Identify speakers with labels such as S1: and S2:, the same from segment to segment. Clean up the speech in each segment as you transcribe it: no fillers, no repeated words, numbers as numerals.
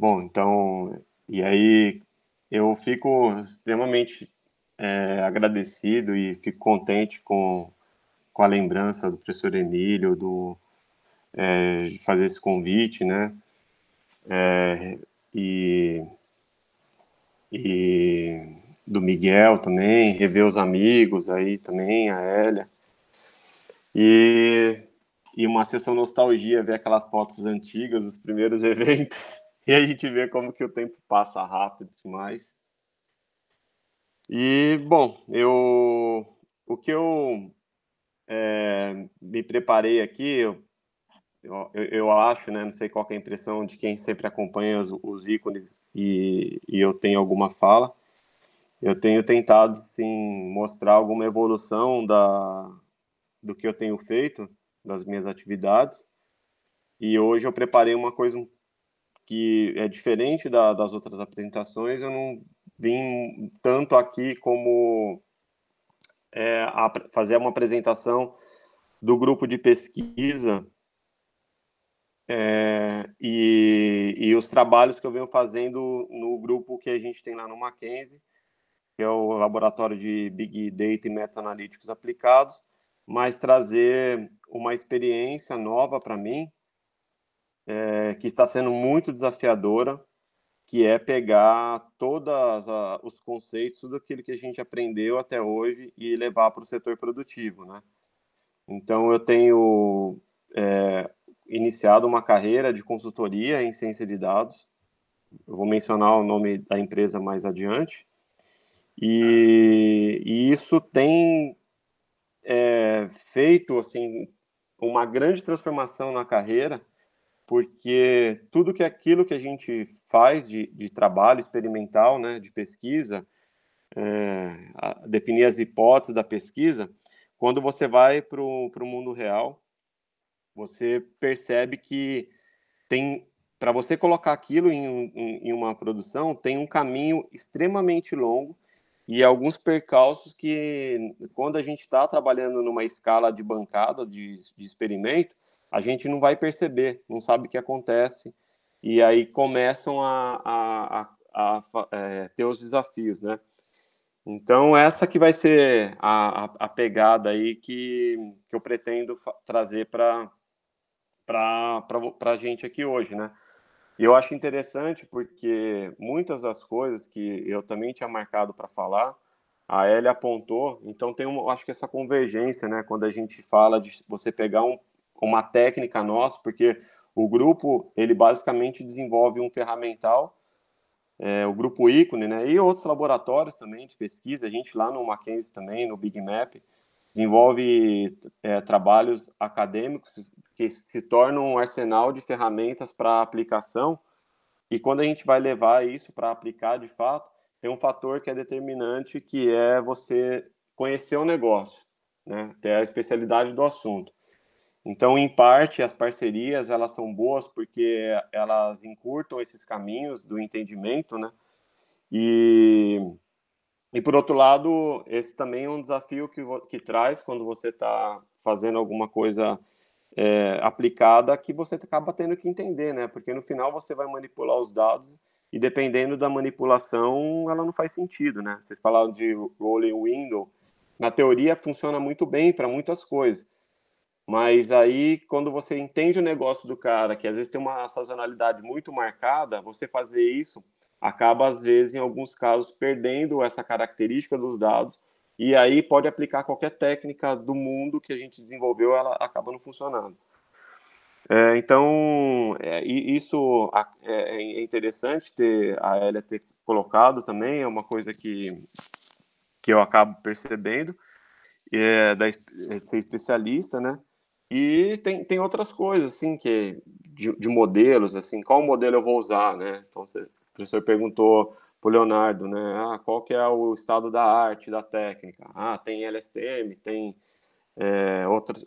S1: Bom, então, e aí eu fico extremamente agradecido e fico contente com a lembrança do professor Emílio, de fazer esse convite, né? E, e do Miguel também, rever os amigos aí também, a Hélia. E, e uma sessão nostalgia, ver aquelas fotos antigas, os primeiros eventos, e a gente vê como que o tempo passa rápido demais. E, bom, o que eu me preparei aqui, eu acho, né, não sei qual que é a impressão de quem sempre acompanha os ícones e eu tenho alguma fala, eu tenho tentado, sim, mostrar alguma evolução do que eu tenho feito, das minhas atividades, e hoje eu preparei uma coisa que é diferente das outras apresentações, eu não vim tanto aqui como fazer uma apresentação do grupo de pesquisa e os trabalhos que eu venho fazendo no grupo que a gente tem lá no Mackenzie, que é o Laboratório de Big Data e Métodos Analíticos Aplicados, mas trazer uma experiência nova para mim, que está sendo muito desafiadora, que é pegar todos os conceitos, tudo aquilo que a gente aprendeu até hoje e levar para o setor produtivo, né? Então, eu tenho iniciado uma carreira de consultoria em ciência de dados. Eu vou mencionar o nome da empresa mais adiante. E isso tem feito assim uma grande transformação na carreira, porque tudo que aquilo que a gente faz de trabalho experimental, né, de pesquisa, definir as hipóteses da pesquisa, quando você vai para o mundo real, você percebe que tem para você colocar aquilo em uma produção, tem um caminho extremamente longo e alguns percalços que, quando a gente está trabalhando numa escala de bancada, de experimento, a gente não vai perceber, não sabe o que acontece, e aí começam a ter os desafios, né? Então, essa que vai ser a pegada aí que eu pretendo trazer para a gente aqui hoje, né? E eu acho interessante porque muitas das coisas que eu também tinha marcado para falar, a Elia apontou, então tem acho que essa convergência, né? Quando a gente fala de você pegar uma técnica nossa, porque o grupo, ele basicamente desenvolve um ferramental, o grupo ícone, né? E outros laboratórios também de pesquisa, a gente lá no Mackenzie também, no Big Map, desenvolve trabalhos acadêmicos que se tornam um arsenal de ferramentas para aplicação, e quando a gente vai levar isso para aplicar de fato, tem um fator que é determinante, que é você conhecer o negócio, né? Ter a especialidade do assunto. Então, em parte, as parcerias, elas são boas porque elas encurtam esses caminhos do entendimento, né? E, e por outro lado, esse também é um desafio que traz quando você está fazendo alguma coisa aplicada, que você acaba tendo que entender, né? Porque no final você vai manipular os dados e dependendo da manipulação, ela não faz sentido, né? Vocês falaram de rolling window, na teoria funciona muito bem para muitas coisas, mas aí quando você entende o negócio do cara, que às vezes tem uma sazonalidade muito marcada, você fazer isso acaba às vezes em alguns casos perdendo essa característica dos dados e aí pode aplicar qualquer técnica do mundo que a gente desenvolveu, ela acaba não funcionando. Então, isso é interessante ter a Elia ter colocado também, é uma coisa que eu acabo percebendo, de ser especialista, né? E tem outras coisas, assim, de modelos, assim, qual modelo eu vou usar, né? Então, o professor perguntou para o Leonardo, né? Qual que é o estado da arte, da técnica? Tem LSTM, tem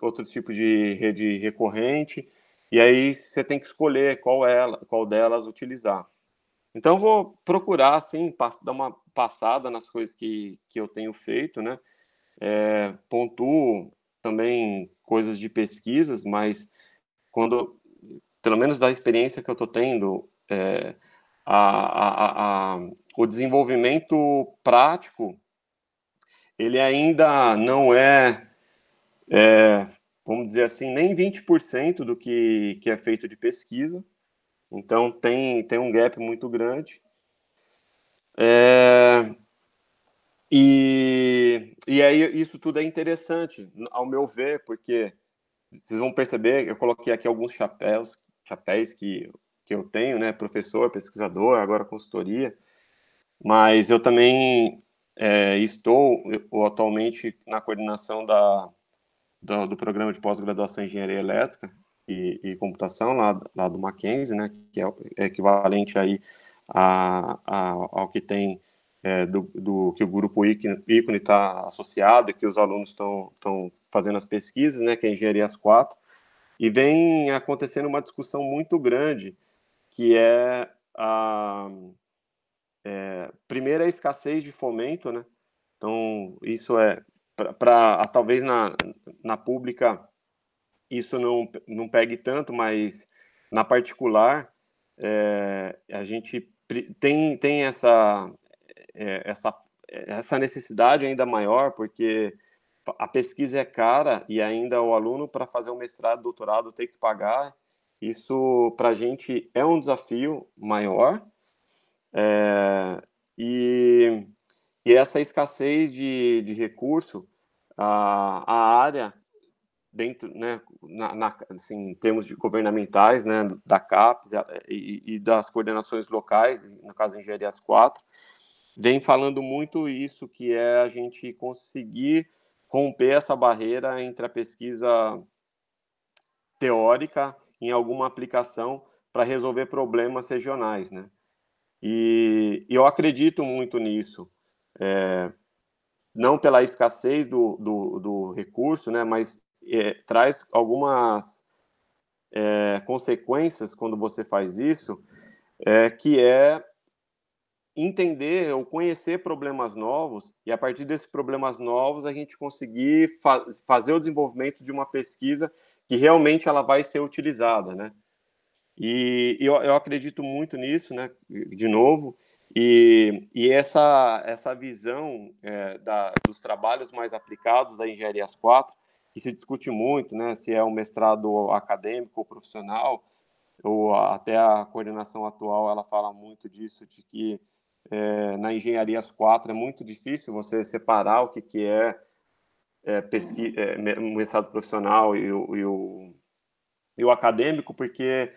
S1: outros tipos de rede recorrente, e aí você tem que escolher qual delas utilizar. Então, eu vou procurar, assim, dar uma passada nas coisas que eu tenho feito, né? Pontuo também coisas de pesquisas, mas quando, pelo menos da experiência que eu estou tendo, o desenvolvimento prático, ele ainda não vamos dizer assim, nem 20% do que é feito de pesquisa. Então, tem um gap muito grande. E aí, isso tudo é interessante, ao meu ver, porque vocês vão perceber, eu coloquei aqui alguns chapéus que eu tenho, né? Professor, pesquisador, agora consultoria, mas eu também estou atualmente na coordenação do programa de pós-graduação em Engenharia Elétrica e Computação, lá do Mackenzie, né, que é equivalente aí ao que tem do que o grupo ícone está associado e que os alunos estão fazendo as pesquisas, né, que é Engenharia às 4, e vem acontecendo uma discussão muito grande, que é primeiro a escassez de fomento, né? Então, isso talvez na pública isso não pegue tanto, mas na particular, a gente tem essa necessidade ainda maior, porque a pesquisa é cara e ainda o aluno, para fazer um mestrado, doutorado, tem que pagar. Isso, para a gente, é um desafio maior. E, e essa escassez de recurso, a área dentro, né, assim, em termos de governamentais, né, da CAPES e das coordenações locais, no caso Engenharia às 4, vem falando muito isso, que é a gente conseguir romper essa barreira entre a pesquisa teórica em alguma aplicação para resolver problemas regionais, né? E eu acredito muito nisso, não pela escassez do recurso, né, mas traz algumas consequências quando você faz isso, que é entender ou conhecer problemas novos, e a partir desses problemas novos a gente conseguir fazer o desenvolvimento de uma pesquisa que realmente ela vai ser utilizada, né? E eu acredito muito nisso, né? De novo, e essa visão dos trabalhos mais aplicados da Engenharia às 4, que se discute muito, né? Se é um mestrado acadêmico ou profissional, ou até a coordenação atual, ela fala muito disso, de que na Engenharia às 4 é muito difícil você separar o que pesquisa, mestrado profissional e o acadêmico, porque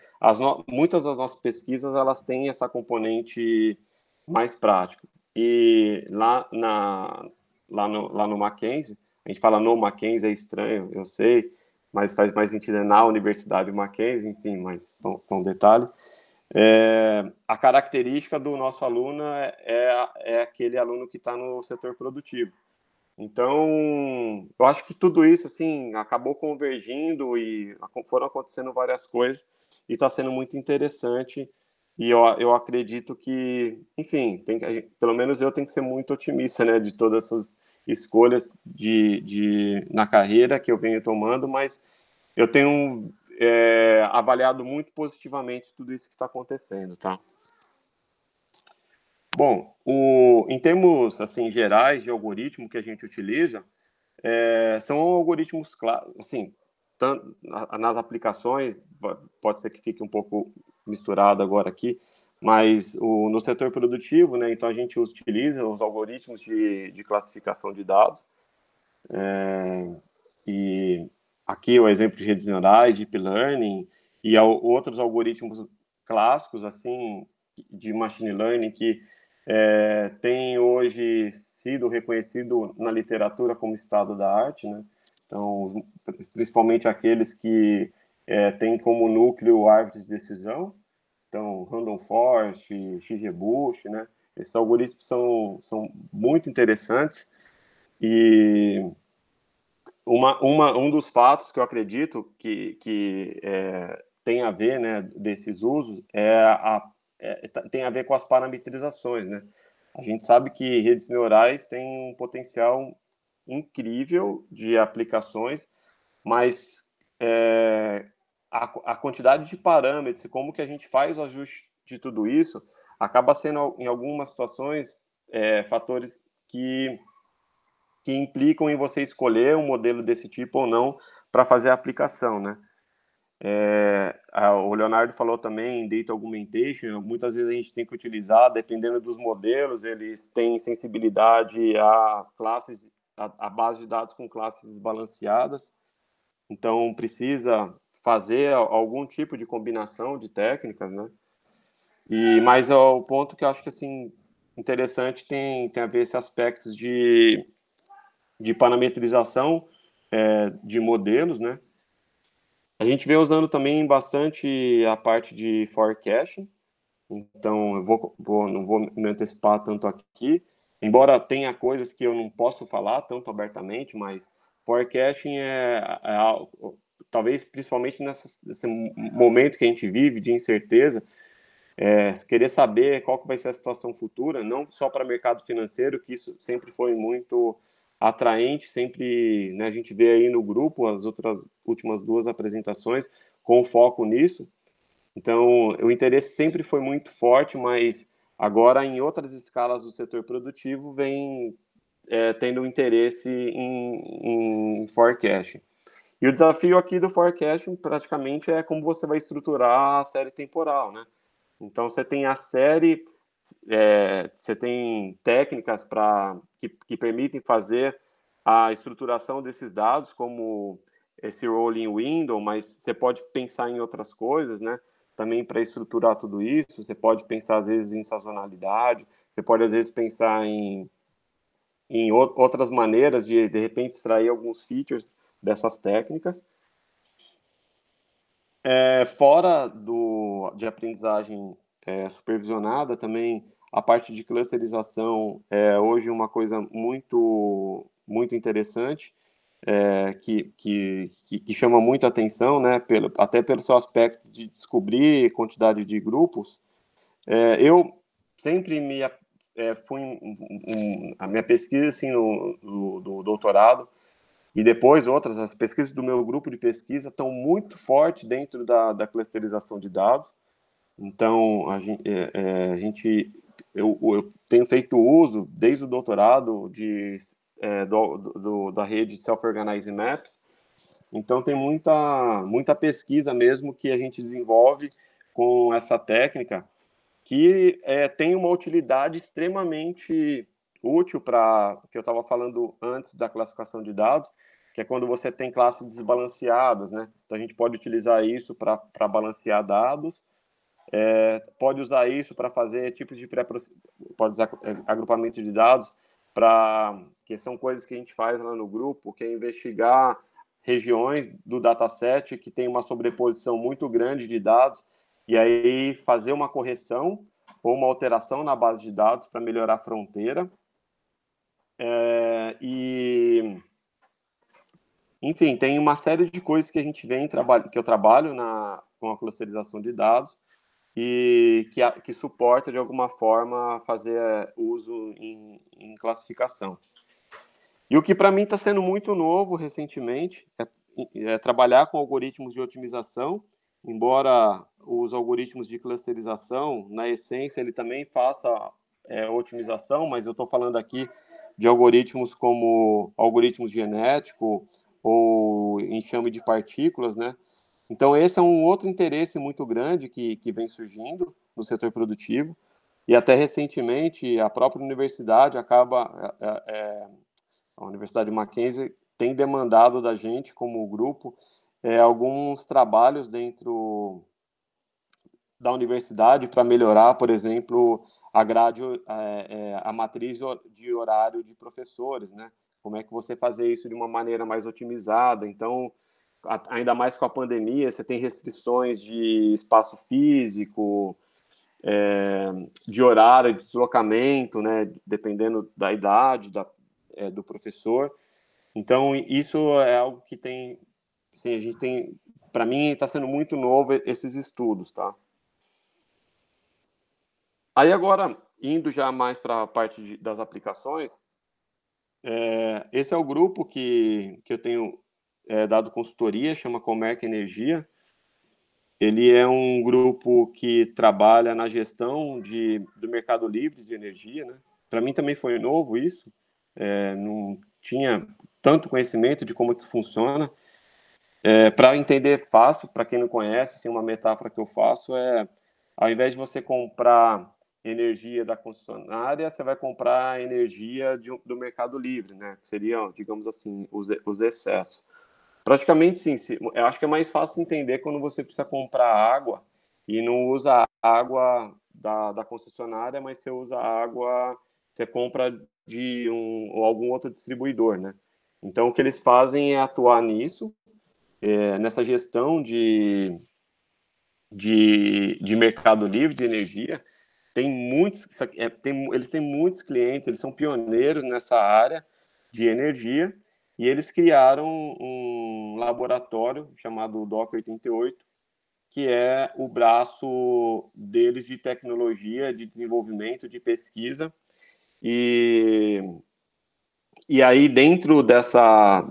S1: muitas das nossas pesquisas elas têm essa componente mais prática. E lá no Mackenzie, a gente fala no Mackenzie, é estranho, eu sei, mas faz mais sentido na Universidade Mackenzie, enfim, mas são detalhes. A característica do nosso aluno é aquele aluno que está no setor produtivo. Então, eu acho que tudo isso, assim, acabou convergindo e foram acontecendo várias coisas e está sendo muito interessante. E eu acredito que, enfim, pelo menos eu tenho que ser muito otimista, né, de todas essas escolhas na carreira que eu venho tomando, mas eu tenho avaliado muito positivamente tudo isso que está acontecendo, tá? Bom, em termos, assim, gerais de algoritmo que a gente utiliza, são algoritmos, assim, nas aplicações, pode ser que fique um pouco misturado agora aqui, mas no setor produtivo, né, então a gente utiliza os algoritmos de classificação de dados, e aqui o exemplo de redes neurais, deep learning, e outros algoritmos clássicos, assim, de machine learning, que tem hoje sido reconhecido na literatura como estado da arte, né? Então, principalmente aqueles que têm como núcleo árvores de decisão, então, Random Forest, XGBoost, né? Esses algoritmos são muito interessantes e um dos fatos que eu acredito que tem a ver, né, desses usos tem a ver com as parametrizações, né? A gente sabe que redes neurais têm um potencial incrível de aplicações, mas a quantidade de parâmetros e como que a gente faz o ajuste de tudo isso acaba sendo, em algumas situações, fatores que implicam em você escolher um modelo desse tipo ou não para fazer a aplicação, né? O Leonardo falou também em Data Augmentation, muitas vezes a gente tem que utilizar, dependendo dos modelos, eles têm sensibilidade a classes, a base de dados com classes desbalanceadas, então precisa fazer algum tipo de combinação de técnicas, né? Mas o ponto que eu acho que assim interessante tem a ver esses aspectos de parametrização de modelos, né? A gente vem usando também bastante a parte de forecasting, então eu não vou me antecipar tanto aqui, embora tenha coisas que eu não posso falar tanto abertamente, mas forecasting algo, talvez principalmente nesse momento que a gente vive de incerteza, querer saber qual que vai ser a situação futura, não só para o mercado financeiro, que isso sempre foi muito atraente, sempre, né, a gente vê aí no grupo as outras últimas duas apresentações com foco nisso. Então, o interesse sempre foi muito forte, mas agora em outras escalas do setor produtivo vem tendo interesse em forecasting. E o desafio aqui do forecasting praticamente é como você vai estruturar a série temporal, né? Então, você tem a série, você tem técnicas que permitem fazer a estruturação desses dados, como esse rolling window, mas você pode pensar em outras coisas, né? Também para estruturar tudo isso, você pode pensar, às vezes, em sazonalidade, você pode, às vezes, pensar em outras maneiras de repente, extrair alguns features dessas técnicas. Fora de aprendizagem supervisionada, também a parte de clusterização é hoje uma coisa muito, muito interessante, que chama muita atenção, né, até pelo seu aspecto de descobrir quantidade de grupos. Eu sempre fui a minha pesquisa assim, do doutorado, e depois outras, as pesquisas do meu grupo de pesquisa estão muito fortes dentro da clusterização de dados. Então, eu tenho feito uso, desde o doutorado, da rede Self-Organizing Maps. Então, tem muita pesquisa mesmo que a gente desenvolve com essa técnica, que tem uma utilidade extremamente útil para o que eu estava falando antes da classificação de dados, que é quando você tem classes desbalanceadas, né? Então, a gente pode utilizar isso para balancear dados, pode usar isso para fazer tipos de pode usar agrupamento de dados, que são coisas que a gente faz lá no grupo, que é investigar regiões do dataset que tem uma sobreposição muito grande de dados, e aí fazer uma correção ou uma alteração na base de dados para melhorar a fronteira. Enfim, tem uma série de coisas que a gente que eu trabalho com a clusterização de dados, e que suporta, de alguma forma, fazer uso em classificação. E o que, para mim, está sendo muito novo recentemente é trabalhar com algoritmos de otimização, embora os algoritmos de clusterização, na essência, ele também faça otimização, mas eu estou falando aqui de algoritmos como algoritmos genéticos ou enxame de partículas, né? Então, esse é um outro interesse muito grande que vem surgindo no setor produtivo, e até recentemente a própria universidade a Universidade de Mackenzie tem demandado da gente, como grupo, alguns trabalhos dentro da universidade para melhorar, por exemplo, a grade, a matriz de horário de professores, né? Como é que você fazer isso de uma maneira mais otimizada? Então, ainda mais com a pandemia, você tem restrições de espaço físico, de horário, de deslocamento, né? Dependendo da idade do professor. Então, isso é algo que tem, assim, a gente tem, para mim, está sendo muito novo esses estudos, tá? Aí agora, indo já mais para a parte das aplicações, esse é o grupo que eu tenho dado consultoria, chama Comerc Energia. Ele é um grupo que trabalha na gestão do mercado livre de energia, né? Para mim também foi novo isso, não tinha tanto conhecimento de como que funciona. Para entender fácil, para quem não conhece, assim, uma metáfora que eu faço é, ao invés de você comprar energia da concessionária, você vai comprar energia do mercado livre, né? Que seriam, digamos assim, os excessos. Praticamente sim, eu acho que é mais fácil entender quando você precisa comprar água e não usa a água da concessionária, mas você usa a água, você compra de ou algum outro distribuidor, né? Então, o que eles fazem é atuar nisso, nessa gestão de mercado livre de energia. Tem muitos, eles têm muitos clientes, eles são pioneiros nessa área de energia, e eles criaram um laboratório chamado DOC 88, que é o braço deles de tecnologia, de desenvolvimento, de pesquisa. E, e aí, dentro dessa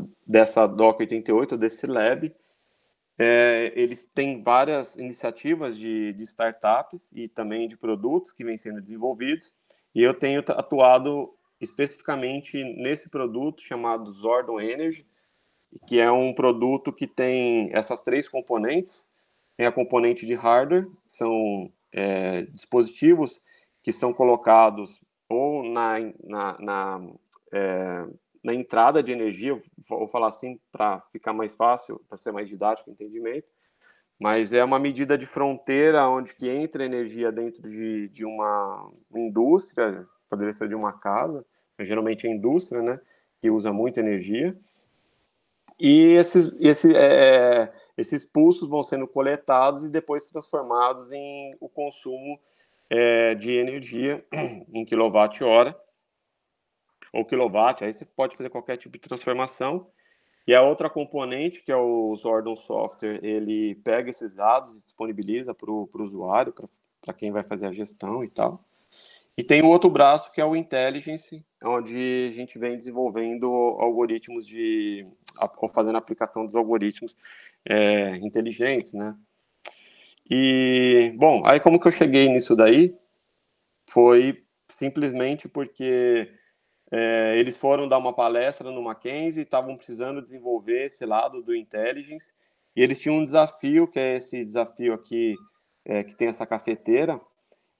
S1: DOC 88, desse lab, eles têm várias iniciativas de startups e também de produtos que vêm sendo desenvolvidos, e eu tenho atuado especificamente nesse produto chamado Zordon Energy, que é um produto que tem essas três componentes. Tem a componente de hardware, que são dispositivos que são colocados ou é, na entrada de energia, vou falar assim para ficar mais fácil, para ser mais didático o entendimento, mas é uma medida de fronteira onde que entra energia dentro de uma indústria, poderia ser de uma casa, mas geralmente é indústria, né, que usa muita energia, e esses pulsos vão sendo coletados e depois transformados em o consumo de energia em quilowatt-hora ou quilowatt, aí você pode fazer qualquer tipo de transformação. E a outra componente, que é o Zordon Software, ele pega esses dados e disponibiliza para o usuário, para quem vai fazer a gestão e tal. E tem o outro braço, que é o Intelligence, onde a gente vem desenvolvendo algoritmos ou fazendo a aplicação dos algoritmos inteligentes, né? E, bom, aí como que eu cheguei nisso daí? Foi simplesmente porque eles foram dar uma palestra no Mackenzie e estavam precisando desenvolver esse lado do Intelligence, e eles tinham um desafio, que é esse desafio aqui, que tem essa cafeteira,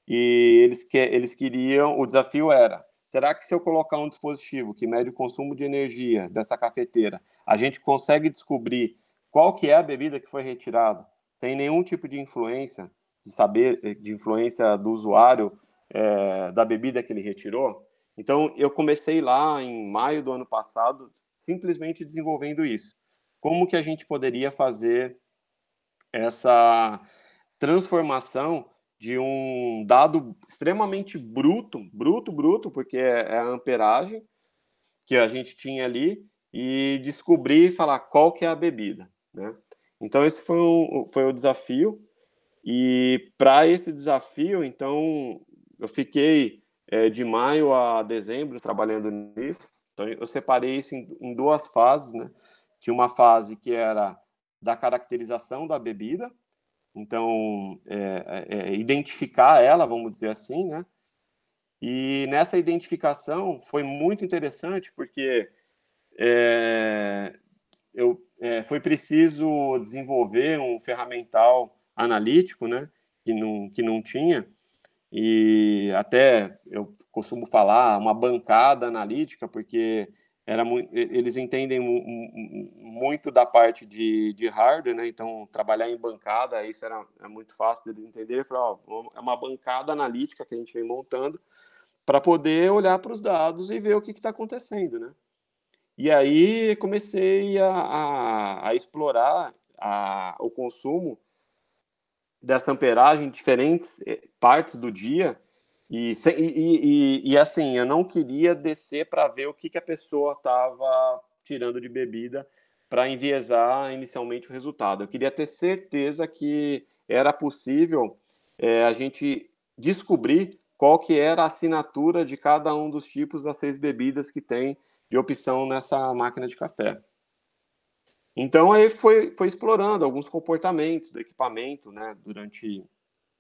S1: e eles queriam, o desafio era, será que se eu colocar um dispositivo que mede o consumo de energia dessa cafeteira, a gente consegue descobrir qual que é a bebida que foi retirada, sem nenhum tipo de influência, de influência do usuário, da bebida que ele retirou? Então, eu comecei lá em maio do ano passado, simplesmente desenvolvendo isso. Como que a gente poderia fazer essa transformação de um dado extremamente bruto, porque é a amperagem que a gente tinha ali, e descobrir e falar qual que é a bebida, né? Então, esse foi o desafio, e para esse desafio, então, eu fiquei de maio a dezembro trabalhando nisso. Então, eu separei isso em duas fases, né? Tinha uma fase que era da caracterização da bebida, então, identificar ela, vamos dizer assim, né? E nessa identificação foi muito interessante, porque foi preciso desenvolver um ferramental analítico, né? Que não tinha, e até eu costumo falar uma bancada analítica, porque eles entendem muito da parte de hardware, né? Então, trabalhar em bancada, isso é muito fácil de entender. Falar, ó, é uma bancada analítica que a gente vem montando para poder olhar para os dados e ver o que está acontecendo, né? E aí comecei a explorar o consumo dessa amperagem em diferentes partes do dia, assim, eu não queria descer para ver o que a pessoa estava tirando de bebida para enviesar inicialmente o resultado. Eu queria ter certeza que era possível a gente descobrir qual que era a assinatura de cada um dos tipos das 6 bebidas que tem de opção nessa máquina de café. Então, aí foi explorando alguns comportamentos do equipamento, né,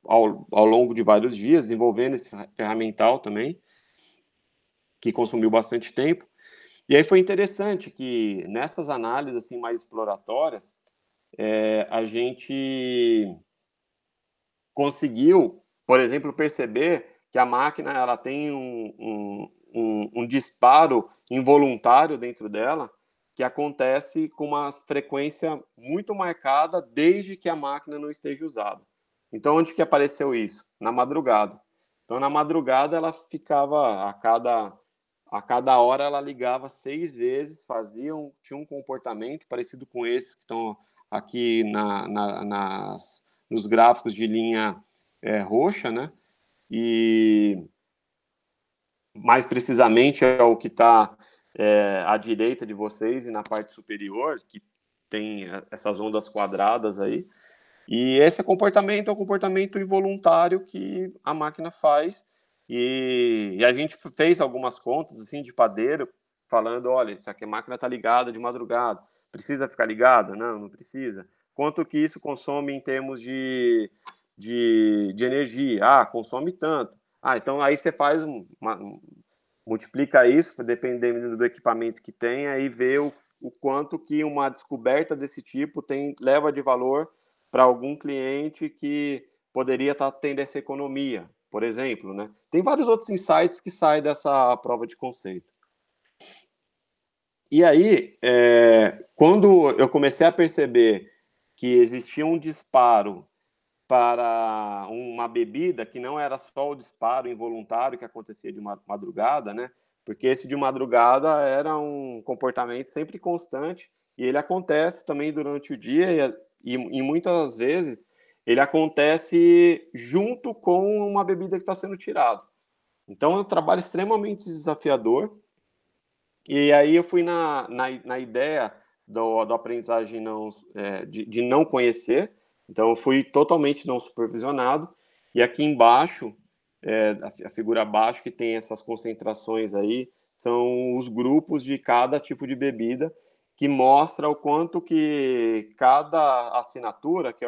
S1: ao longo de vários dias, desenvolvendo esse ferramental também, que consumiu bastante tempo. E aí foi interessante que nessas análises assim mais exploratórias, a gente conseguiu, por exemplo, perceber que a máquina ela tem um disparo involuntário dentro dela que acontece com uma frequência muito marcada desde que a máquina não esteja usada. Então, onde que apareceu isso? Na madrugada. Então, na madrugada, ela ficava a cada hora ela ligava 6 vezes, tinha um comportamento parecido com esses que estão aqui nos gráficos de linha roxa, né? E mais precisamente é o que está à direita de vocês e na parte superior, que tem essas ondas quadradas aí. E esse comportamento é um comportamento involuntário que a máquina faz. E a gente fez algumas contas assim de padeiro, falando, olha, essa aqui a máquina está ligada de madrugada, precisa ficar ligada? Não, não precisa. Quanto que isso consome em termos de energia? Ah, consome tanto. Ah, então aí você faz multiplica isso, dependendo do equipamento que tem, aí vê o quanto que uma descoberta desse tipo leva de valor para algum cliente que poderia estar tendo essa economia, por exemplo, né? Tem vários outros insights que saem dessa prova de conceito. E aí, quando eu comecei a perceber que existia um disparo para uma bebida que não era só o disparo involuntário que acontecia de madrugada, né? Porque esse de madrugada era um comportamento sempre constante e ele acontece também durante o dia e muitas vezes ele acontece junto com uma bebida que está sendo tirada. Então é um trabalho extremamente desafiador e aí eu fui na ideia do aprendizagem de não conhecer, então eu fui totalmente não supervisionado, e aqui embaixo, a figura abaixo que tem essas concentrações aí, são os grupos de cada tipo de bebida, que mostra o quanto que cada assinatura, que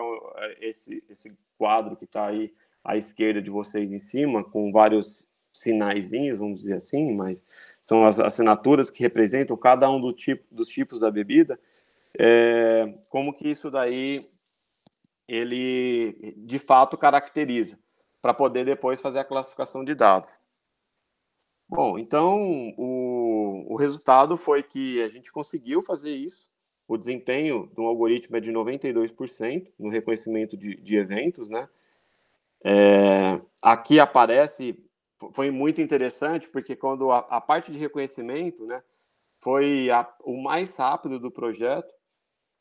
S1: esse quadro que está aí à esquerda de vocês em cima, com vários sinaizinhos, vamos dizer assim, mas são as assinaturas que representam cada um dos tipos da bebida, como que isso daí ele de fato caracteriza, para poder depois fazer a classificação de dados. Bom, então o resultado foi que a gente conseguiu fazer isso. O desempenho de um algoritmo é de 92% no reconhecimento de eventos, né? Aqui aparece, foi muito interessante, porque quando a parte de reconhecimento, né, foi o mais rápido do projeto.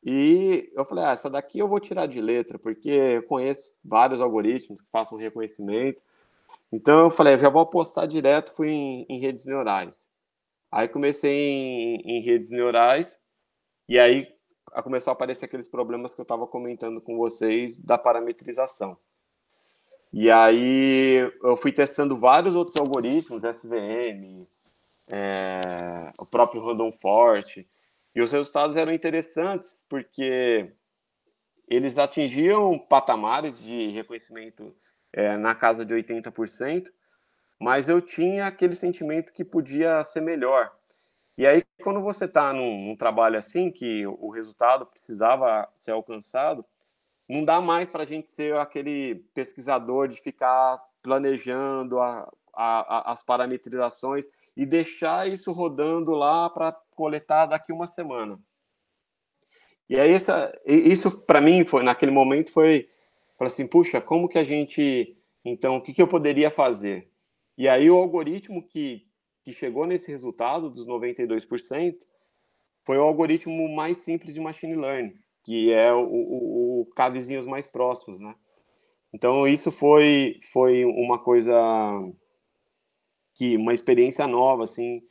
S1: E eu falei, essa daqui eu vou tirar de letra, porque eu conheço vários algoritmos que façam reconhecimento. Então eu falei, já vou apostar direto, fui em redes neurais. Aí comecei em redes neurais, e aí começou a aparecer aqueles problemas que eu estava comentando com vocês da parametrização. E aí eu fui testando vários outros algoritmos, SVM, o próprio Random Forest, e os resultados eram interessantes, porque eles atingiam patamares de reconhecimento na casa de 80%, mas eu tinha aquele sentimento que podia ser melhor. E aí, quando você está num trabalho assim, que o resultado precisava ser alcançado, não dá mais para a gente ser aquele pesquisador de ficar planejando as parametrizações e deixar isso rodando lá para coletar daqui uma semana. E aí isso para mim foi naquele momento foi assim, puxa, como que a gente então o que eu poderia fazer? E aí o algoritmo que chegou nesse resultado dos 92% foi o algoritmo mais simples de machine learning, que é o cavezinhos mais próximos, né? Então isso foi uma coisa uma experiência nova assim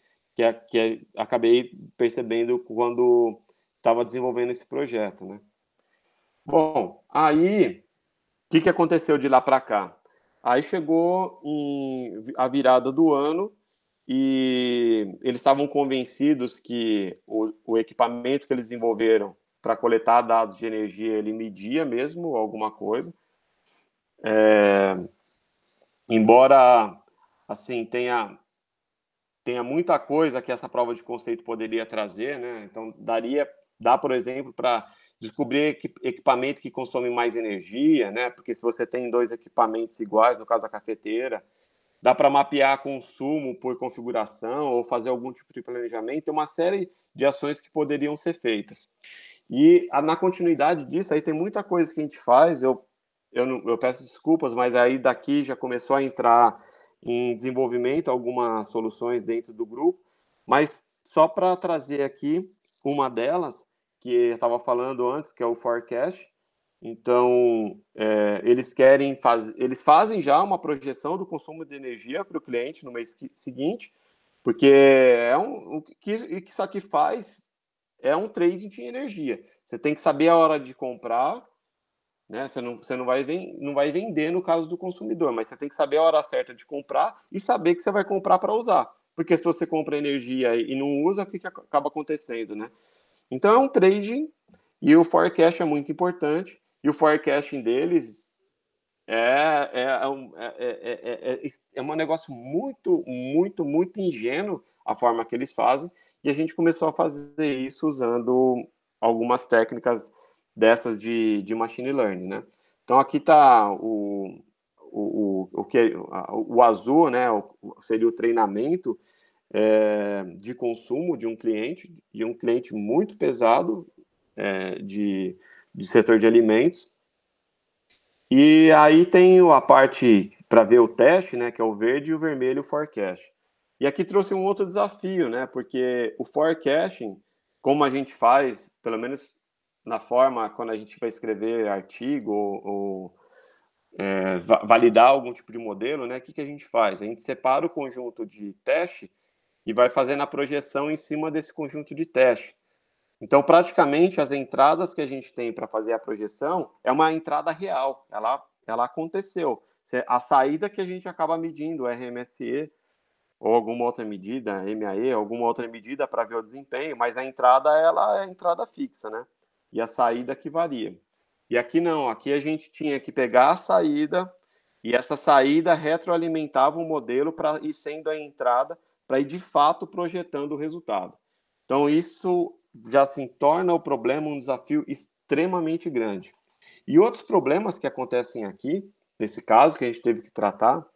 S1: acabei percebendo quando estava desenvolvendo esse projeto, né? Bom, aí o que aconteceu de lá para cá? Aí chegou a virada do ano e eles estavam convencidos que o equipamento que eles desenvolveram para coletar dados de energia, ele media mesmo alguma coisa. Embora, assim, tenha muita coisa que essa prova de conceito poderia trazer, né? Então, dá, por exemplo, para descobrir equipamento que consome mais energia, né? Porque se você tem dois equipamentos iguais, no caso a cafeteira, dá para mapear consumo por configuração ou fazer algum tipo de planejamento. Tem uma série de ações que poderiam ser feitas. E na continuidade disso, aí tem muita coisa que a gente faz. Eu peço desculpas, mas aí daqui já começou a entrar em desenvolvimento algumas soluções dentro do grupo. Mas só para trazer aqui uma delas, que eu estava falando antes, que é o forecast. Então, eles fazem já uma projeção do consumo de energia para o cliente no mês seguinte, porque o que isso aqui faz é um trading de energia. Você tem que saber a hora de comprar, né? Você não vai vender no caso do consumidor, mas você tem que saber a hora certa de comprar e saber que você vai comprar para usar. Porque se você compra energia e não usa, o que acaba acontecendo, né? Então é um trading e o forecast é muito importante. E o forecasting deles é um negócio muito, muito, muito ingênuo a forma que eles fazem. E a gente começou a fazer isso usando algumas técnicas dessas de machine learning, né? Então aqui está o azul, né? Seria o treinamento de consumo de um cliente, e um cliente muito pesado de setor de alimentos. E aí tem a parte para ver o teste, né, que é o verde e o vermelho, o forecast. E aqui trouxe um outro desafio, né, porque o forecasting, como a gente faz, pelo menos na forma quando a gente vai escrever artigo ou validar algum tipo de modelo, né, o que a gente faz? A gente separa o conjunto de teste e vai fazendo a projeção em cima desse conjunto de teste. Então, praticamente, as entradas que a gente tem para fazer a projeção é uma entrada real, ela aconteceu. A saída que a gente acaba medindo, RMSE, ou alguma outra medida, MAE, alguma outra medida para ver o desempenho, mas a entrada, ela é entrada fixa, né? E a saída que varia. E aqui não, aqui a gente tinha que pegar a saída, e essa saída retroalimentava o modelo para ir sendo a entrada, para ir de fato projetando o resultado. Então, isso já se torna o problema um desafio extremamente grande. E outros problemas que acontecem aqui, nesse caso que a gente teve que tratar,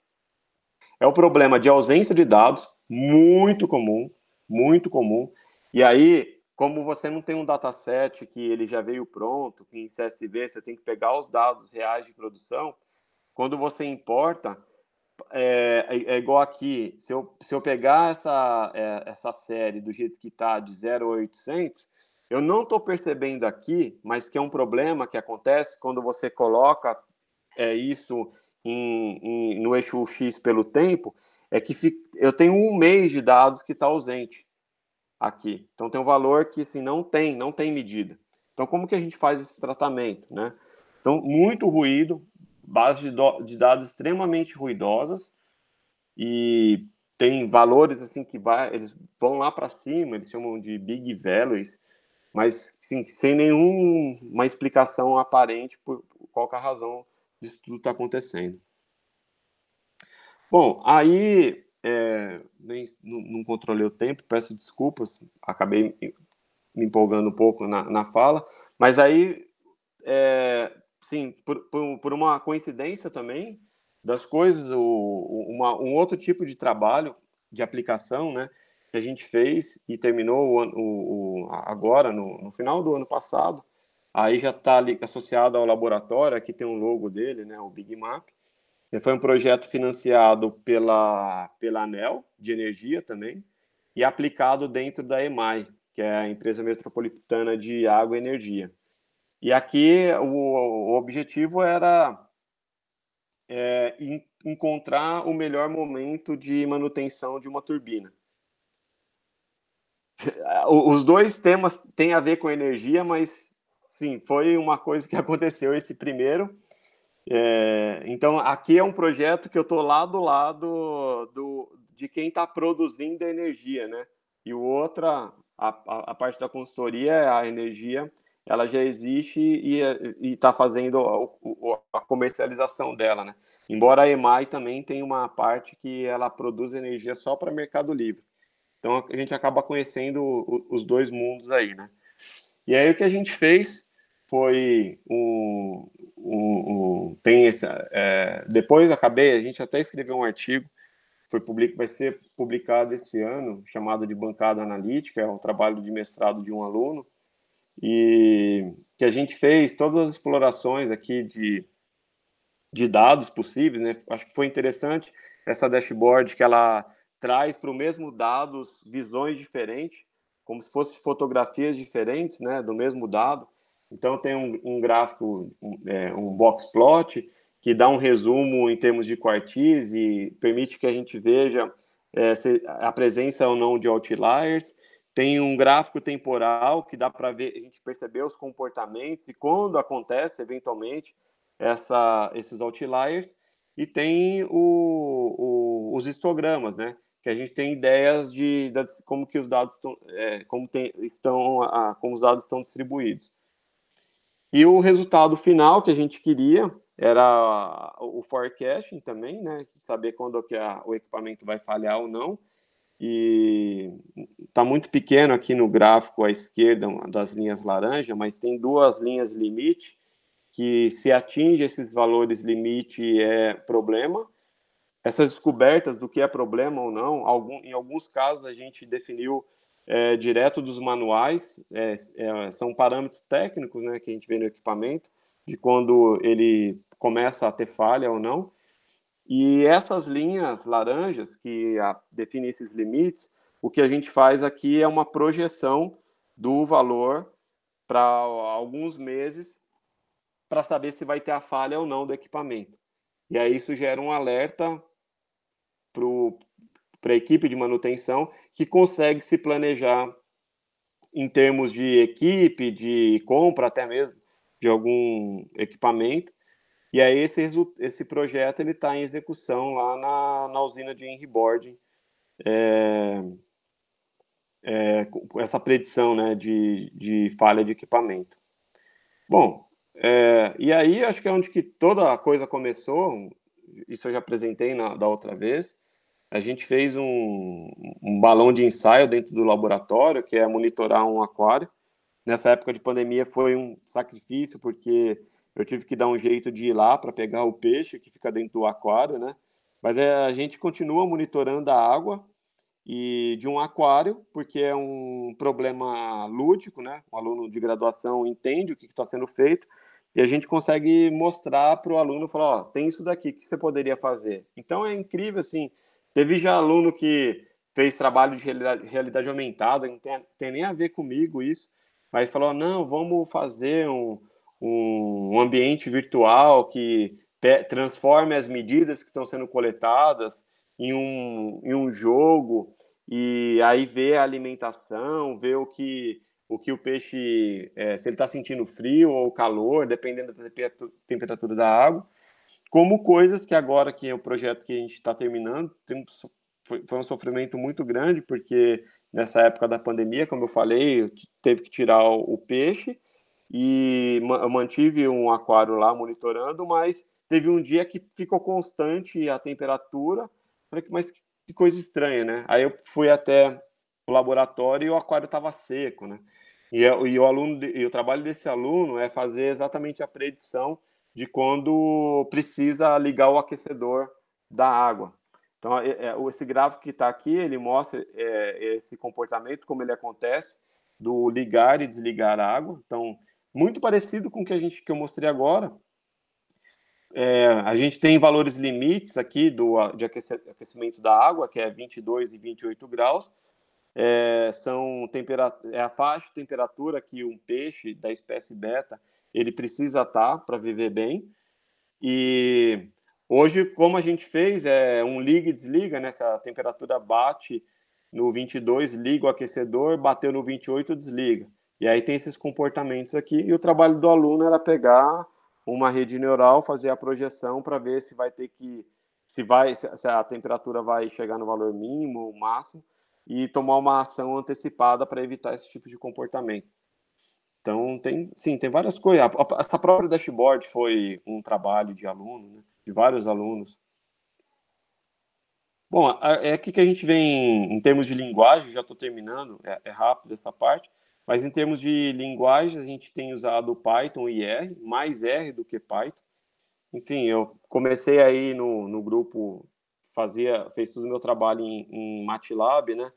S1: é o problema de ausência de dados, muito comum, muito comum. E aí, como você não tem um dataset que ele já veio pronto, que em CSV você tem que pegar os dados reais de produção, quando você importa, igual aqui, se eu pegar essa série do jeito que está, de 0 a 800, eu não estou percebendo aqui, mas que é um problema que acontece quando você coloca isso no eixo X pelo tempo, é que eu tenho um mês de dados que está ausente aqui. Então tem um valor que assim, não tem medida. Então como que a gente faz esse tratamento, né? Então muito ruído, bases de dados extremamente ruidosas e tem valores assim eles vão lá para cima, eles chamam de big values, mas sim, sem nenhuma explicação aparente por qual que é a razão disso tudo está acontecendo. Bom, aí não controlei o tempo, peço desculpas, acabei me empolgando um pouco na fala, mas aí, sim, por uma coincidência também das coisas, um outro tipo de trabalho, de aplicação, né, que a gente fez e terminou agora, no final do ano passado, aí já está associado ao laboratório, aqui tem um logo dele, né, o Big Map. Foi um projeto financiado pela ANEEL, de energia também, e aplicado dentro da EMAI, que é a Empresa Metropolitana de Água e Energia. E aqui o objetivo era encontrar o melhor momento de manutenção de uma turbina. Os dois temas têm a ver com energia, mas sim, foi uma coisa que aconteceu esse primeiro. Então, aqui é um projeto que eu estou lá do lado de quem está produzindo a energia, né? E o outro, a parte da consultoria, a energia, ela já existe e está fazendo a comercialização dela, né? Embora a EMAI também tenha uma parte que ela produz energia só para Mercado Livre. Então a gente acaba conhecendo os dois mundos aí, né? E aí o que a gente fez foi tem esse, depois acabei, a gente até escreveu um artigo, vai ser publicado esse ano, chamado de Bancada Analítica, é um trabalho de mestrado de um aluno, e que a gente fez todas as explorações aqui de dados possíveis, né? Acho que foi interessante essa dashboard que ela traz para o mesmo dados visões diferentes, como se fossem fotografias diferentes, né, do mesmo dado. Então tem um gráfico, um box plot que dá um resumo em termos de quartis e permite que a gente veja se a presença ou não de outliers. Tem um gráfico temporal que dá para ver, a gente perceber os comportamentos e quando acontece eventualmente esses outliers, e tem os histogramas, né? Que a gente tem ideias de como que os dados como os dados estão distribuídos. E o resultado final que a gente queria era o forecasting também, né? Saber quando que o equipamento vai falhar ou não. E está muito pequeno aqui no gráfico à esquerda das linhas laranja, mas tem duas linhas limite que se atinge esses valores limite é problema. Essas descobertas do que é problema ou não, em alguns casos a gente definiu direto dos manuais, são parâmetros técnicos, né, que a gente vê no equipamento, de quando ele começa a ter falha ou não. E essas linhas laranjas que definem esses limites, o que a gente faz aqui é uma projeção do valor para alguns meses para saber se vai ter a falha ou não do equipamento. E aí isso gera um alerta para a equipe de manutenção que consegue se planejar em termos de equipe, de compra até mesmo de algum equipamento. E aí esse projeto ele está em execução lá na usina de Henry com essa predição, né, de falha de equipamento. Bom, e aí acho que é onde que toda a coisa começou, isso eu já apresentei da outra vez. A gente fez um balão de ensaio dentro do laboratório, que é monitorar um aquário. Nessa época de pandemia foi um sacrifício, porque eu tive que dar um jeito de ir lá para pegar o peixe que fica dentro do aquário, né? Mas a gente continua monitorando a água e de um aquário, porque é um problema lúdico, né? Um aluno de graduação entende o que está sendo feito e a gente consegue mostrar para o aluno, falar, ó, tem isso daqui que você poderia fazer. Então é incrível, assim, teve já aluno que fez trabalho de realidade aumentada, não tem nem a ver comigo isso, mas falou, não, vamos fazer um ambiente virtual que transforme as medidas que estão sendo coletadas em um jogo, e aí ver a alimentação, ver o peixe, se ele está sentindo frio ou calor, dependendo da temperatura da água, como coisas que agora, que é o projeto que a gente está terminando, foi um sofrimento muito grande, porque nessa época da pandemia, como eu falei, eu teve que tirar o peixe, e eu mantive um aquário lá monitorando, mas teve um dia que ficou constante a temperatura. Falei, mas que coisa estranha, né? Aí eu fui até o laboratório e o aquário estava seco, né? E o trabalho desse aluno é fazer exatamente a predição de quando precisa ligar o aquecedor da água. Então, esse gráfico que está aqui, ele mostra esse comportamento, como ele acontece, do ligar e desligar a água. Então, muito parecido com o que eu mostrei agora. A gente tem valores limites aqui de aquecimento da água, que é 22 e 28 graus. É a faixa de temperatura que um peixe da espécie beta ele precisa estar para viver bem. E hoje, como a gente fez, um liga e desliga, né? Se a temperatura bate no 22, liga o aquecedor, bateu no 28, desliga. E aí tem esses comportamentos aqui, e o trabalho do aluno era pegar uma rede neural, fazer a projeção para ver se vai ter que, se a temperatura vai chegar no valor mínimo ou máximo, e tomar uma ação antecipada para evitar esse tipo de comportamento. Então, tem várias coisas. Essa própria dashboard foi um trabalho de aluno, né? De vários alunos. Bom, aqui que a gente vem em termos de linguagem, já estou terminando, é rápido essa parte, mas em termos de linguagem, a gente tem usado Python e R, mais R do que Python. Enfim, eu comecei aí no grupo, fez todo o meu trabalho em MATLAB, né?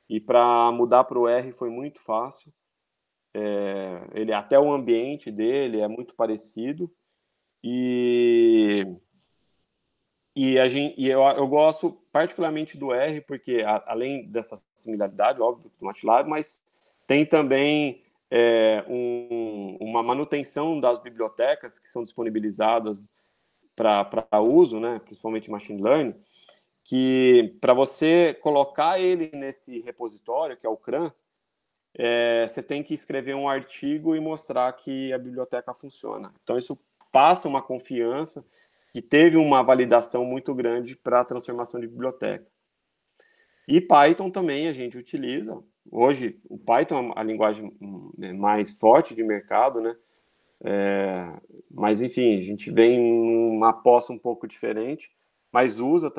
S1: E para mudar para o R foi muito fácil. Até o ambiente dele é muito parecido. E eu gosto particularmente do R, porque além dessa similaridade, óbvio, do MATLAB, mas tem também uma manutenção das bibliotecas que são disponibilizadas para uso, né, principalmente machine learning, que para você colocar ele nesse repositório, que é o CRAN, você tem que escrever um artigo e mostrar que a biblioteca funciona. Então, isso passa uma confiança que teve uma validação muito grande para a transformação de biblioteca. E Python também a gente utiliza. Hoje, o Python é a linguagem mais forte de mercado, né? Mas, enfim, a gente vem numa aposta um pouco diferente, mas usa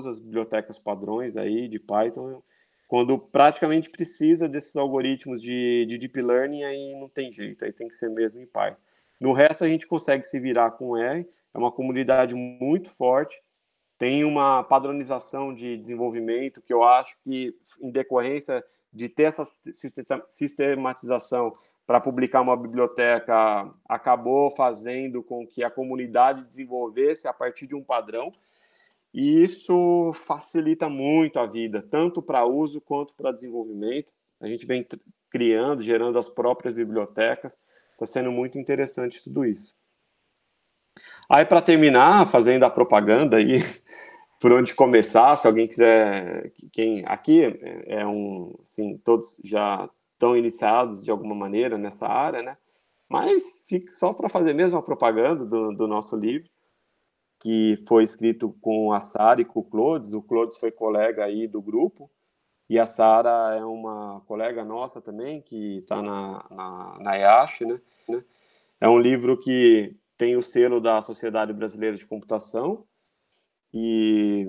S1: as bibliotecas padrões aí de Python. Quando praticamente precisa desses algoritmos de Deep Learning, aí não tem jeito, aí tem que ser mesmo em Python. No resto, a gente consegue se virar com R, é uma comunidade muito forte, tem uma padronização de desenvolvimento que eu acho que, em decorrência de ter essa sistematização para publicar uma biblioteca, acabou fazendo com que a comunidade desenvolvesse a partir de um padrão, e isso facilita muito a vida, tanto para uso quanto para desenvolvimento. A gente vem criando, gerando as próprias bibliotecas, está sendo muito interessante tudo isso. Aí, para terminar, fazendo a propaganda aí, por onde começar, se alguém quiser, quem aqui assim, todos já estão iniciados de alguma maneira nessa área, né? Mas fica só para fazer mesmo a propaganda do nosso livro, que foi escrito com a Sara e com o Clodes. O Clodes foi colega aí do grupo, e a Sara é uma colega nossa também, que está na EASH, né? É um livro que tem o selo da Sociedade Brasileira de Computação, e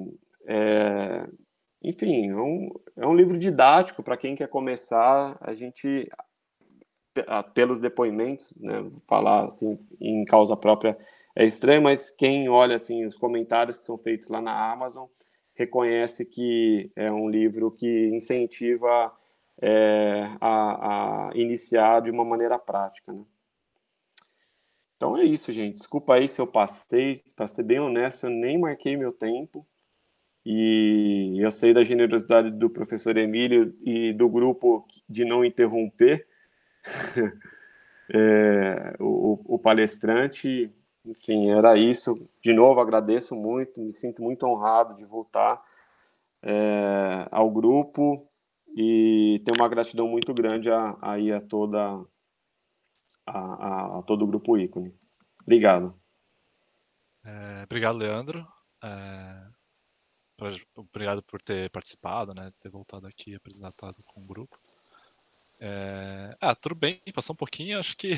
S1: enfim, é um livro didático para quem quer começar. A gente, pelos depoimentos, né, falar assim em causa própria é estranho, mas quem olha assim os comentários que são feitos lá na Amazon reconhece que é um livro que incentiva a iniciar de uma maneira prática, né? Então é isso, gente. Desculpa aí se eu passei, para ser bem honesto, eu nem marquei meu tempo. E eu sei da generosidade do professor Emílio e do grupo de não interromper o palestrante. Enfim, era isso. De novo, agradeço muito, me sinto muito honrado de voltar ao grupo e tenho uma gratidão muito grande a todo o grupo Ícone. Obrigado.
S2: Obrigado, Leandro. Obrigado por ter participado, né? Ter voltado aqui apresentado com o grupo. Tudo bem, passou um pouquinho, acho que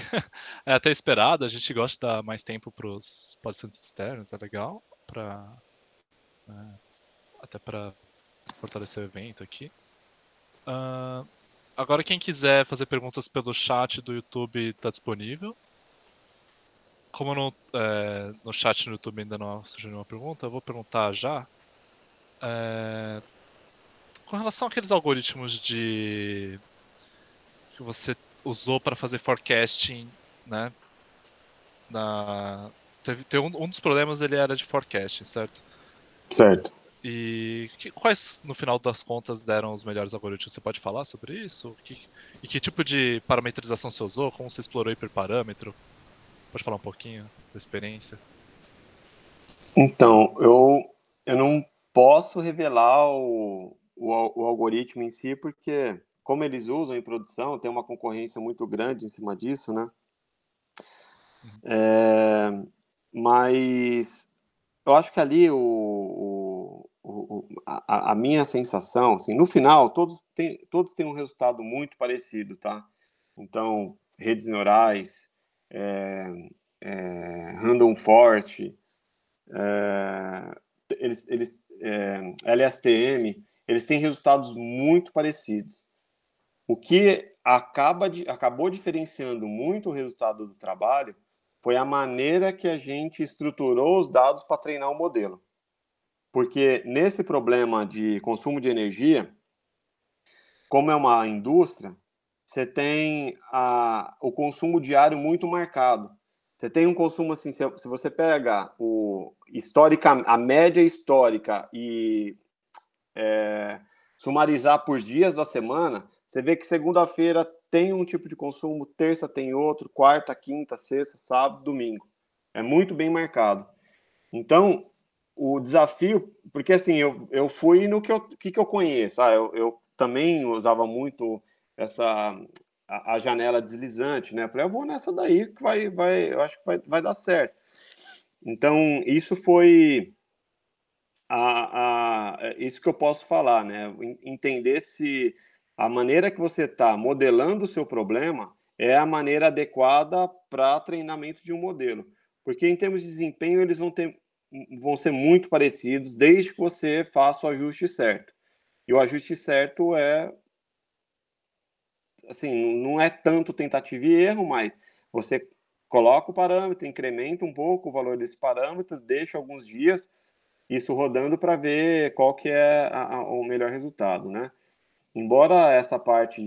S2: é até esperado. A gente gosta de dar mais tempo para os palestrantes externos, é legal, até para fortalecer o evento aqui. Agora, quem quiser fazer perguntas pelo chat do YouTube está disponível. Como no chat no YouTube ainda não surgiu nenhuma pergunta, eu vou perguntar já. Com relação àqueles algoritmos que você usou para fazer forecasting, né? Um dos problemas ele era de forecasting, certo?
S1: Certo.
S2: E quais, no final das contas, deram os melhores algoritmos? Você pode falar sobre isso? E que tipo de parametrização você usou? Como você explorou hiperparâmetro? Pode falar um pouquinho da experiência?
S1: Então, eu não posso revelar o algoritmo em si, porque, como eles usam em produção, tem uma concorrência muito grande em cima disso, né? Mas eu acho que ali a minha sensação, assim, no final, todos têm um resultado muito parecido, tá? Então, redes neurais, random forest, LSTM, eles têm resultados muito parecidos. O que acabou diferenciando muito o resultado do trabalho foi a maneira que a gente estruturou os dados para treinar o modelo. Porque nesse problema de consumo de energia, como é uma indústria, você tem o consumo diário muito marcado. Você tem um consumo assim, se você pega a média histórica e sumarizar por dias da semana, você vê que segunda-feira tem um tipo de consumo, terça tem outro, quarta, quinta, sexta, sábado, domingo. É muito bem marcado. Então, o desafio, porque assim, eu fui no que eu conheço. Eu também usava muito a janela deslizante, né? Eu falei, eu vou nessa daí que eu acho que vai dar certo. Então, isso foi isso que eu posso falar, né? Entender se a maneira que você está modelando o seu problema é a maneira adequada para treinamento de um modelo. Porque em termos de desempenho, eles vão ser muito parecidos desde que você faça o ajuste certo. E o ajuste certo assim, não é tanto tentativa e erro, mas você coloca o parâmetro, incrementa um pouco o valor desse parâmetro, deixa alguns dias isso rodando para ver qual que é o melhor resultado, né? Embora essa parte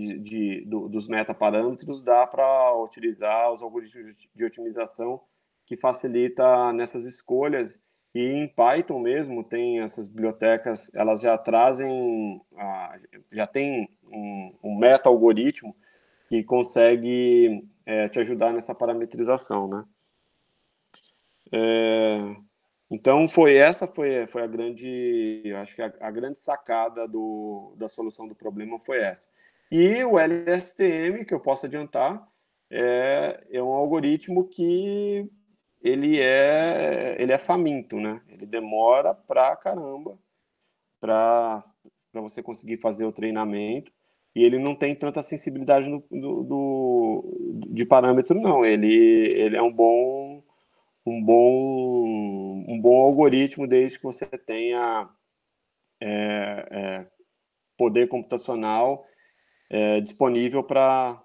S1: dos metaparâmetros dá para utilizar os algoritmos de otimização que facilita nessas escolhas, e em Python mesmo tem essas bibliotecas, elas já trazem, já tem um meta-algoritmo que consegue te ajudar nessa parametrização, né? Então foi a grande, eu acho que a grande sacada da solução do problema foi essa. E o LSTM, que eu posso adiantar, é um algoritmo que ele é faminto, né? Ele demora pra caramba para você conseguir fazer o treinamento, e ele não tem tanta sensibilidade de parâmetro, não. Ele é um bom algoritmo desde que você tenha poder computacional disponível para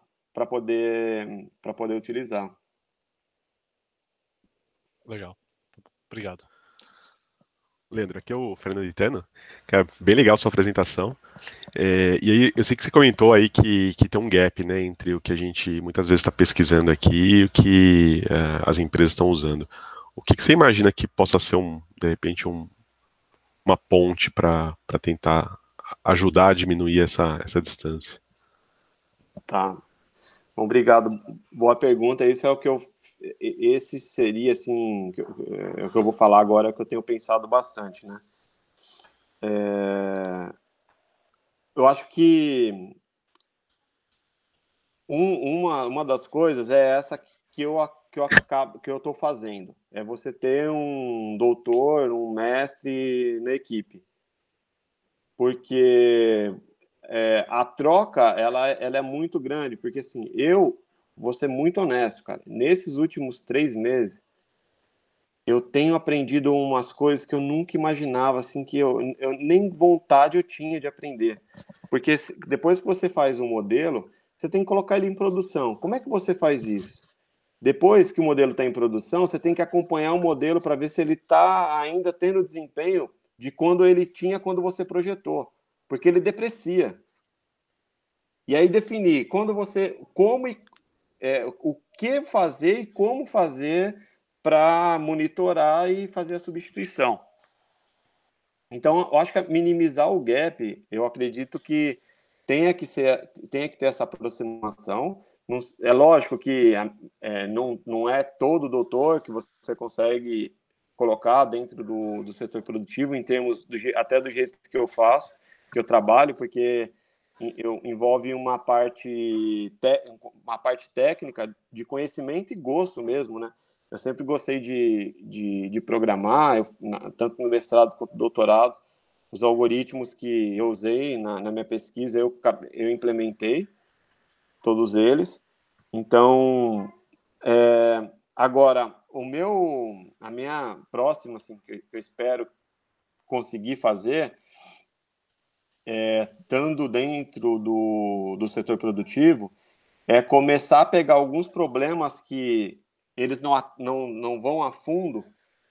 S1: poder utilizar.
S2: Legal. Obrigado.
S3: Leandro, aqui é o Fernando Itano. Cara, bem legal a sua apresentação. E aí, eu sei que você comentou aí que tem um gap, né, entre o que a gente muitas vezes está pesquisando aqui e o que as empresas estão usando. O que você imagina que possa ser, de repente, uma ponte para tentar ajudar a diminuir essa distância?
S1: Tá. Obrigado. Boa pergunta. Esse seria, assim, o que eu vou falar agora, que eu tenho pensado bastante, né? Eu acho que uma das coisas é essa que eu estou fazendo. É você ter um doutor, um mestre na equipe. Porque a troca, ela é muito grande. Porque, assim, eu vou ser muito honesto, cara. Nesses últimos 3 meses, eu tenho aprendido umas coisas que eu nunca imaginava, assim, que eu nem vontade eu tinha de aprender. Porque depois que você faz um modelo, você tem que colocar ele em produção. Como é que você faz isso? Depois que o modelo está em produção, você tem que acompanhar o modelo para ver se ele está ainda tendo desempenho de quando ele tinha quando você projetou. Porque ele deprecia. E aí definir o que fazer e como fazer para monitorar e fazer a substituição. Então, eu acho que minimizar o gap, eu acredito que tenha que ter essa aproximação. É lógico que não é todo doutor que você consegue colocar dentro do setor produtivo, em termos até do jeito que eu faço, que eu trabalho, porque envolve uma parte técnica de conhecimento e gosto mesmo, né? Eu sempre gostei de programar, tanto no mestrado quanto no doutorado. Os algoritmos que eu usei na minha pesquisa, eu implementei todos eles. Então, agora, a minha próxima, assim, que eu espero conseguir fazer, estando dentro do setor produtivo, é começar a pegar alguns problemas que eles não vão a fundo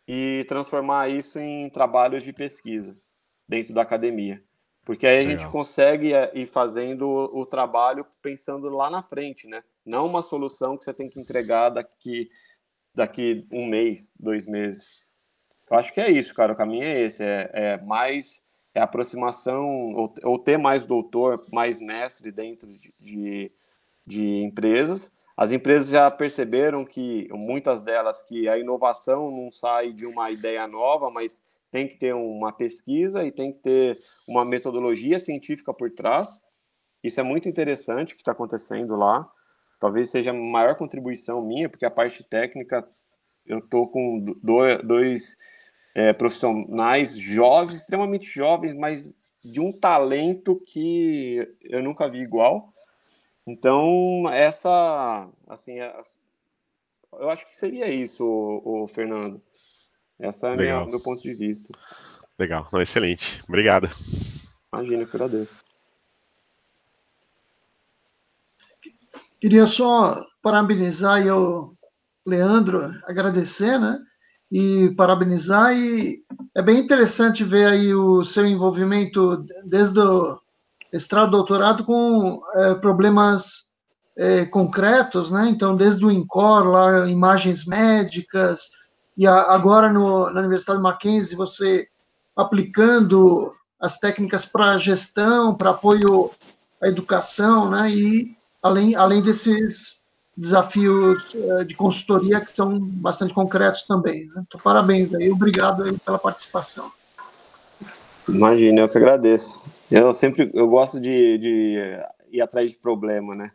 S1: e transformar isso em trabalhos de pesquisa dentro da academia. Porque aí a gente
S3: Legal.
S1: consegue ir fazendo o trabalho pensando lá na frente, né? Não uma solução que você tem que entregar daqui 1 mês, 2 meses. Eu acho que é isso, cara. O caminho é esse. É aproximação, ou ter mais doutor, mais mestre dentro de empresas. As empresas já perceberam que, muitas delas, que a inovação não sai de uma ideia nova, mas tem que ter uma pesquisa e tem que ter uma metodologia científica por trás. Isso é muito interessante o que está acontecendo lá. Talvez seja a maior contribuição minha, porque a parte técnica, eu estou com dois profissionais jovens, extremamente jovens, mas de um talento que eu nunca vi igual. Então, assim, eu acho que seria isso, o Fernando. Essa é
S3: Legal.
S1: meu ponto de vista.
S3: Legal. Não, excelente. Obrigado.
S1: Imagina, eu que agradeço.
S4: Queria só parabenizar aí o Leandro, agradecer, né? E parabenizar, e é bem interessante ver aí o seu envolvimento desde o mestrado, doutorado, com problemas concretos, né? Então, desde o INCOR, lá, imagens médicas, e agora na Universidade Mackenzie, você aplicando as técnicas para gestão, para apoio à educação, né? E além desses desafios de consultoria que são bastante concretos também, né? Então, parabéns aí, obrigado aí pela participação.
S1: Imagina, eu que agradeço. Eu gosto de ir atrás de problema, né?